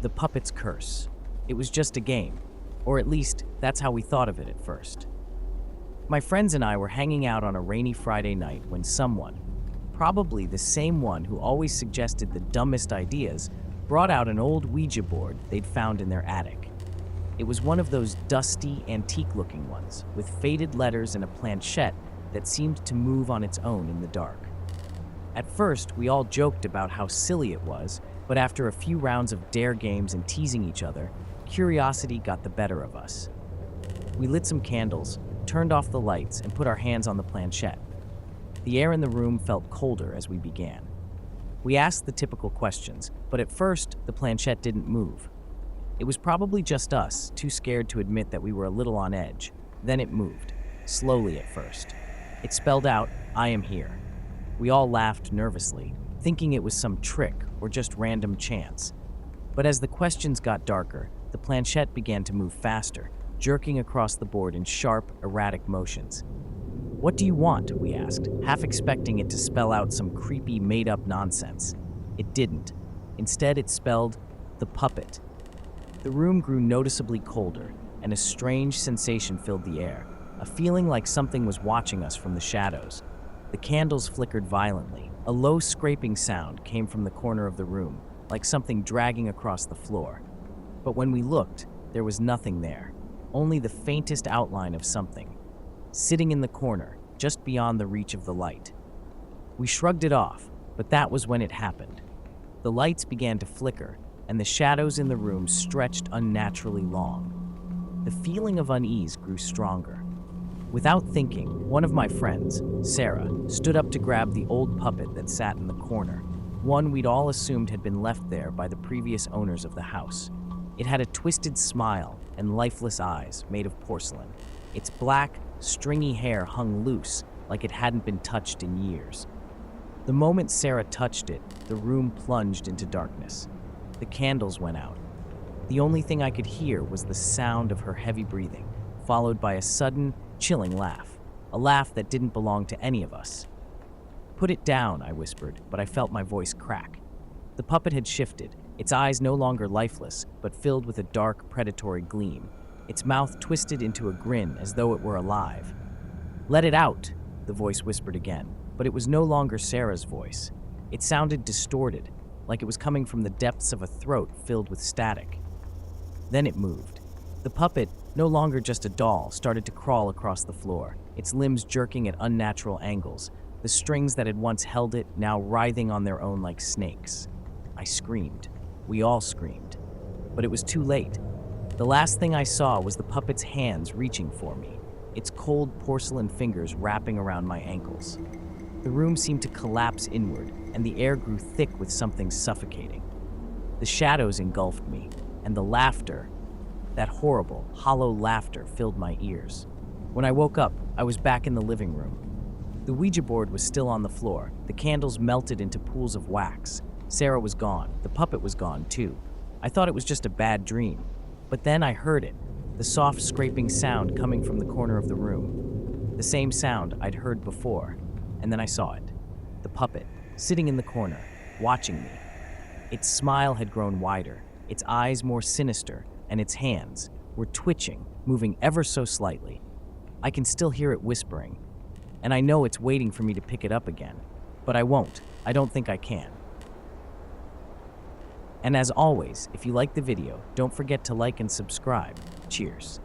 The puppet's curse. It was just a game, or at least that's how we thought of it at first. My friends and I were hanging out on a rainy Friday night when someone, probably the same one who always suggested the dumbest ideas, brought out an old Ouija board they'd found in their attic. It was one of those dusty, antique-looking ones, with faded letters and a planchette that seemed to move on its own in the dark. At first, we all joked about how silly it was, but after a few rounds of dare games and teasing each other, curiosity got the better of us. We lit some candles, turned off the lights, and put our hands on the planchette. The air in the room felt colder as we began. We asked the typical questions, but at first, the planchette didn't move. It was probably just us, too scared to admit that we were a little on edge. Then it moved, slowly at first. It spelled out, "I am here." We all laughed nervously, thinking it was some trick or just random chance. But as the questions got darker, the planchette began to move faster, jerking across the board in sharp, erratic motions. "What do you want?" we asked, half expecting it to spell out some creepy, made-up nonsense. It didn't. Instead, it spelled, "The puppet." The room grew noticeably colder, and a strange sensation filled the air, a feeling like something was watching us from the shadows. The candles flickered violently. A low scraping sound came from the corner of the room, like something dragging across the floor. But when we looked, there was nothing there, only the faintest outline of something, sitting in the corner, just beyond the reach of the light. We shrugged it off, but that was when it happened. The lights began to flicker, and the shadows in the room stretched unnaturally long. The feeling of unease grew stronger. Without thinking, one of my friends, Sarah, stood up to grab the old puppet that sat in the corner, one we'd all assumed had been left there by the previous owners of the house. It had a twisted smile and lifeless eyes made of porcelain. Its black, stringy hair hung loose, like it hadn't been touched in years. The moment Sarah touched it, the room plunged into darkness. The candles went out. The only thing I could hear was the sound of her heavy breathing, followed by a sudden, chilling laugh, a laugh that didn't belong to any of us. "Put it down," I whispered, but I felt my voice crack. The puppet had shifted, its eyes no longer lifeless, but filled with a dark, predatory gleam. Its mouth twisted into a grin as though it were alive. "Let it out," the voice whispered again, but it was no longer Sarah's voice. It sounded distorted, like it was coming from the depths of a throat filled with static. Then it moved. The puppet, no longer just a doll, started to crawl across the floor, its limbs jerking at unnatural angles, the strings that had once held it now writhing on their own like snakes. I screamed. We all screamed. But it was too late. The last thing I saw was the puppet's hands reaching for me, its cold porcelain fingers wrapping around my ankles. The room seemed to collapse inward, and the air grew thick with something suffocating. The shadows engulfed me, and the laughter, that horrible, hollow laughter, filled my ears. When I woke up, I was back in the living room. The Ouija board was still on the floor. The candles melted into pools of wax. Sarah was gone. The puppet was gone, too. I thought it was just a bad dream. But then I heard it, the soft scraping sound coming from the corner of the room. The same sound I'd heard before. And then I saw it. The puppet, sitting in the corner, watching me. Its smile had grown wider, its eyes more sinister, and its hands were twitching, moving ever so slightly. I can still hear it whispering, and I know it's waiting for me to pick it up again. But I won't. I don't think I can. And as always, if you liked the video, don't forget to like and subscribe. Cheers.